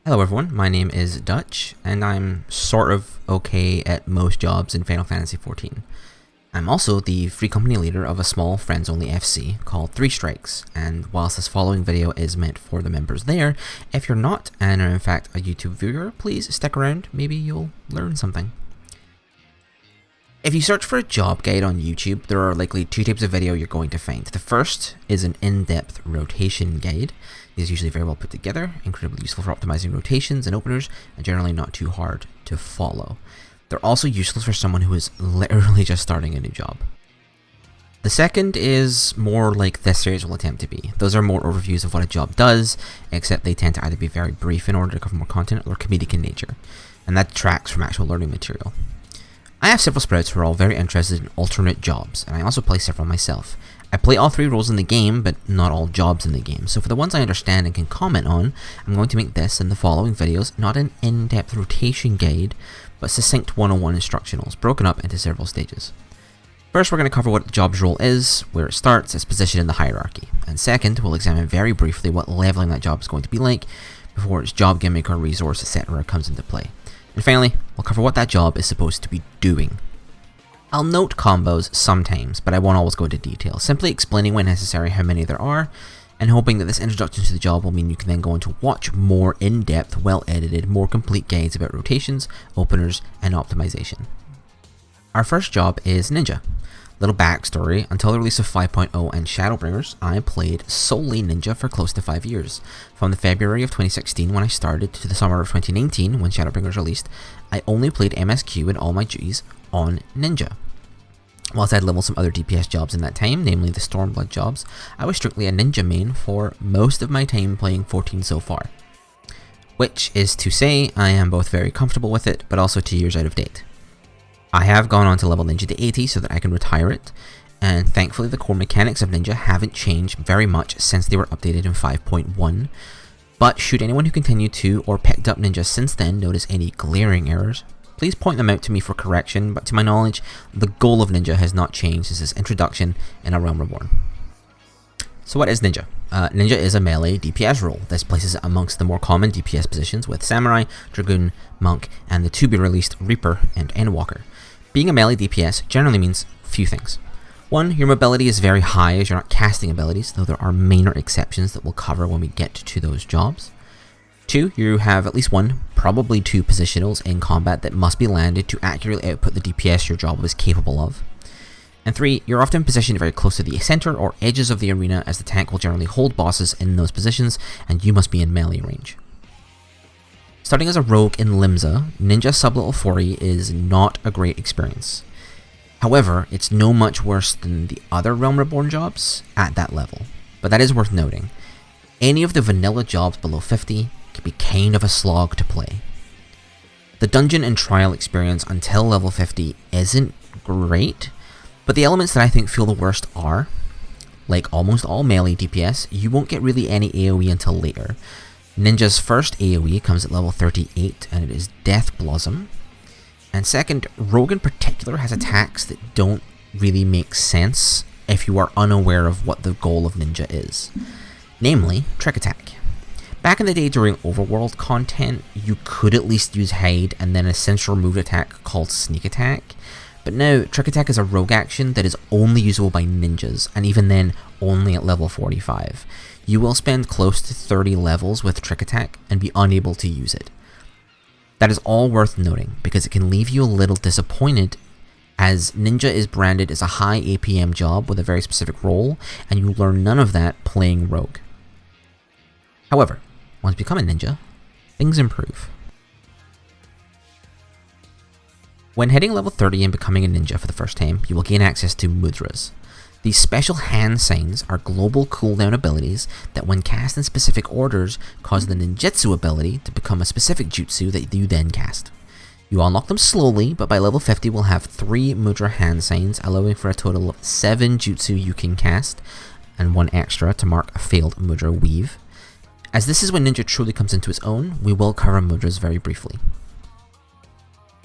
Hello everyone, my name is Dutch, and I'm sort of okay at most jobs in Final Fantasy XIV. I'm also the free company leader of a small friends-only FC called 3 Strikes, and whilst this following video is meant for the members there, if you're not and are in fact a YouTube viewer, please stick around, maybe you'll learn something. If you search for a job guide on YouTube, there are likely 2 types of video you're going to find. The first is an in-depth rotation guide. These are usually very well put together, incredibly useful for optimizing rotations and openers, and generally not too hard to follow. They're also useful for someone who is literally just starting a new job. The second is more like this series will attempt to be. Those are more overviews of what a job does, except they tend to either be very brief in order to cover more content or comedic in nature, and that detracts from actual learning material. I have several sprouts who are all very interested in alternate jobs, and I also play several myself. I play all 3 roles in the game, but not all jobs in the game, so for the ones I understand and can comment on, I'm going to make this and the following videos not an in-depth rotation guide, but succinct 101 instructionals, broken up into several stages. First, we're going to cover what the job's role is, where it starts, its position in the hierarchy, and second, we'll examine very briefly what leveling that job is going to be like, before its job gimmick or resource, etc. comes into play. And finally, we'll cover what that job is supposed to be doing. I'll note combos sometimes, but I won't always go into detail, simply explaining when necessary how many there are, and hoping that this introduction to the job will mean you can then go on to watch more in-depth, well-edited, more complete guides about rotations, openers, and optimization. Our first job is Ninja. Little backstory, until the release of 5.0 and Shadowbringers, I played solely Ninja for close to 5 years. From the February of 2016 when I started to the summer of 2019 when Shadowbringers released, I only played MSQ in all my duties on Ninja. Whilst I'd leveled some other DPS jobs in that time, namely the Stormblood jobs, I was strictly a Ninja main for most of my time playing 14 so far. Which is to say, I am both very comfortable with it, but also 2 years out of date. I have gone on to level Ninja to 80 so that I can retire it, and thankfully the core mechanics of Ninja haven't changed very much since they were updated in 5.1, but should anyone who continued to or picked up Ninja since then notice any glaring errors, please point them out to me for correction, but to my knowledge, the goal of Ninja has not changed since its introduction in A Realm Reborn. So what is Ninja? Ninja is a melee DPS role. This places it amongst the more common DPS positions with Samurai, Dragoon, Monk, and the to-be-released Reaper and Endwalker. Being a melee DPS generally means few things. 1, your mobility is very high as you're not casting abilities, though there are minor exceptions that we'll cover when we get to those jobs. 2, you have at least 1, probably 2 positionals in combat that must be landed to accurately output the DPS your job is capable of. And 3, you're often positioned very close to the center or edges of the arena as the tank will generally hold bosses in those positions and you must be in melee range. Starting as a rogue in Limsa, Ninja Sublevel 40 is not a great experience. However, it's no much worse than the other Realm Reborn jobs at that level, but that is worth noting. Any of the vanilla jobs below 50 can be kind of a slog to play. The dungeon and trial experience until level 50 isn't great, but the elements that I think feel the worst are, like almost all melee DPS, you won't get really any AoE until later. Ninja's first AoE comes at level 38 and it is Death Blossom. And second, Rogue in particular has attacks that don't really make sense if you are unaware of what the goal of Ninja is. Namely, Trick Attack. Back in the day during Overworld content, you could at least use Hide and then a central moved attack called Sneak Attack. But now, Trick Attack is a rogue action that is only usable by ninjas, and even then, only at level 45. You will spend close to 30 levels with Trick Attack and be unable to use it. That is all worth noting, because it can leave you a little disappointed, as Ninja is branded as a high APM job with a very specific role, and you learn none of that playing rogue. However, once you become a ninja, things improve. When hitting level 30 and becoming a ninja for the first time, you will gain access to mudras. These special hand signs are global cooldown abilities that when cast in specific orders cause the ninjutsu ability to become a specific jutsu that you then cast. You unlock them slowly, but by level 50 will have 3 mudra hand signs, allowing for a total of 7 jutsu you can cast, and 1 extra to mark a failed mudra weave. As this is when Ninja truly comes into its own, we will cover mudras very briefly.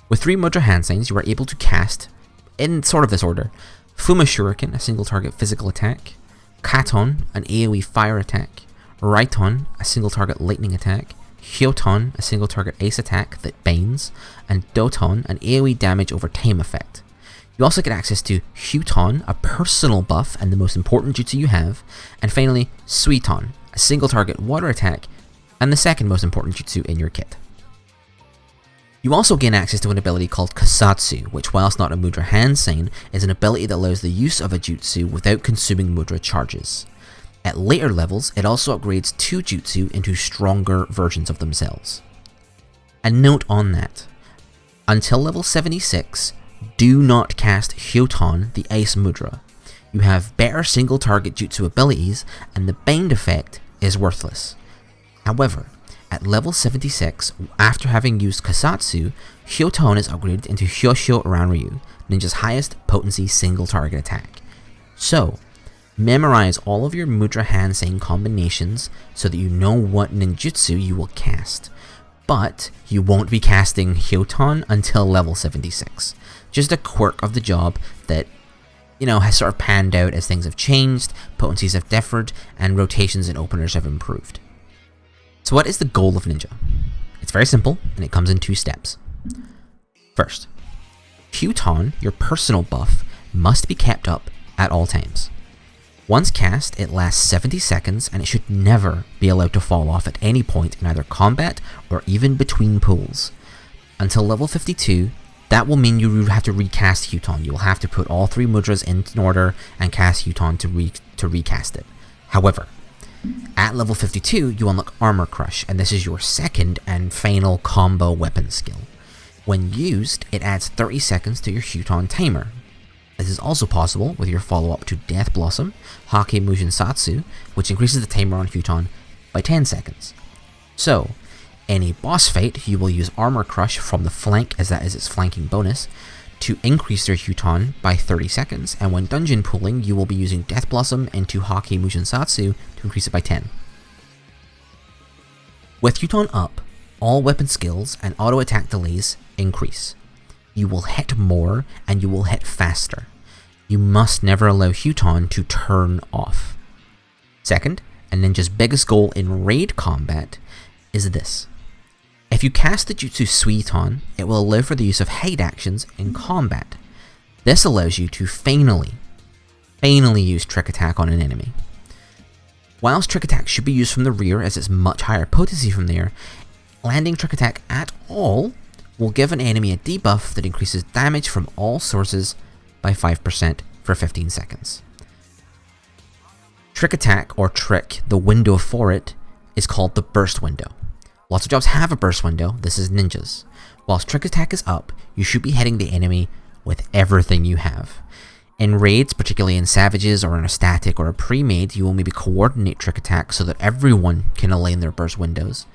With 3 mudra hand signs, you are able to cast, in sort of this order, Fuma Shuriken, a single target physical attack, Katon, an AoE fire attack, Raiton, a single target lightning attack, Hyoton, a single target ace attack that banes, and Doton, an AoE damage over time effect. You also get access to Huton, a personal buff and the most important jutsu you have, and finally Suiton, a single target water attack and the second most important jutsu in your kit. You also gain access to an ability called Kasatsu, which whilst not a mudra hand sign, is an ability that allows the use of a jutsu without consuming mudra charges. At later levels, it also upgrades 2 jutsu into stronger versions of themselves. A note on that, until level 76, do not cast Hyoton, the Ice Mudra. You have better single target jutsu abilities and the bind effect is worthless. However, at level 76, after having used Kasatsu, Hyoton is upgraded into Hyosho Ranryu, Ninja's highest potency single target attack. So, memorize all of your mudra hand sign combinations so that you know what ninjutsu you will cast. But you won't be casting Hyoton until level 76. Just a quirk of the job that, has sort of panned out as things have changed, potencies have differed, and rotations and openers have improved. So what is the goal of Ninja? It's very simple, and it comes in 2 steps. First, Hyoton, your personal buff, must be kept up at all times. Once cast, it lasts 70 seconds, and it should never be allowed to fall off at any point in either combat or even between pulls. Until level 52, that will mean you have to recast Hyoton. You'll have to put all 3 mudras in order and cast Hyoton to recast it. However, at level 52, you unlock Armor Crush, and this is your second and final combo weapon skill. When used, it adds 30 seconds to your Hyoton timer. This is also possible with your follow-up to Death Blossom, Hake Mujin Satsu, which increases the timer on Hyoton by 10 seconds. So, any boss fight, you will use Armor Crush from the flank, as that is its flanking bonus, to increase their Hyoton by 30 seconds, and when dungeon pulling, you will be using Death Blossom into Hake Mujin Satsu to increase it by 10. With Hyoton up, all weapon skills and auto attack delays increase. You will hit more and you will hit faster. You must never allow Hyoton to turn off. Second, and Ninja's biggest goal in raid combat is this. If you cast the jutsu Suiton, it will allow for the use of hide actions in combat. This allows you to finally use Trick Attack on an enemy. Whilst Trick Attack should be used from the rear as it's much higher potency from there, landing Trick Attack at all will give an enemy a debuff that increases damage from all sources by 5% for 15 seconds. Trick Attack, or Trick, the window for it, is called the burst window. Lots of jobs have a burst window, this is Ninja's. Whilst Trick Attack is up, you should be hitting the enemy with everything you have. In raids, particularly in Savages or in a static or a pre-made, you will maybe coordinate Trick Attack so that everyone can align their burst windows.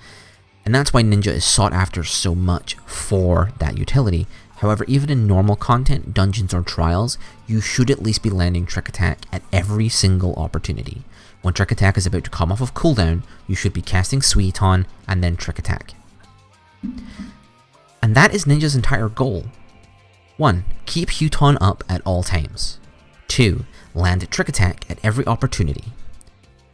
And that's why Ninja is sought after so much for that utility. However, even in normal content, dungeons or trials, you should at least be landing Trick Attack at every single opportunity. When Trick Attack is about to come off of cooldown, you should be casting Suiton and then Trick Attack. And that is Ninja's entire goal. 1. Keep Hyoton up at all times. 2. Land Trick Attack at every opportunity.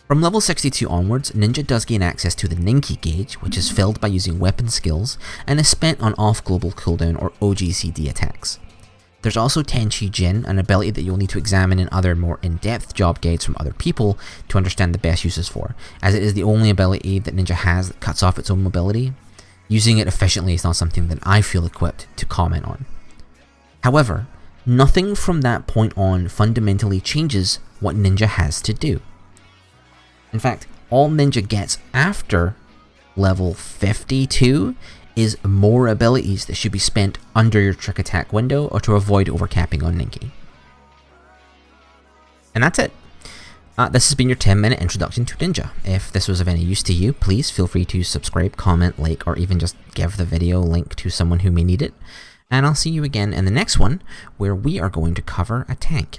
From level 62 onwards, Ninja does gain access to the Ninki gauge, which is filled by using weapon skills, and is spent on off-global cooldown or OGCD attacks. There's also Tenchi Jin, an ability that you'll need to examine in other more in-depth job guides from other people to understand the best uses for, as it is the only ability that Ninja has that cuts off its own mobility. Using it efficiently is not something that I feel equipped to comment on. However, nothing from that point on fundamentally changes what Ninja has to do. In fact, all Ninja gets after level 52 is more abilities that should be spent under your Trick Attack window or to avoid overcapping on Ninki. And that's it. This has been your 10-minute introduction to Ninja. If this was of any use to you, please feel free to subscribe, comment, like, or even just give the video a link to someone who may need it. And I'll see you again in the next one, where we are going to cover a tank.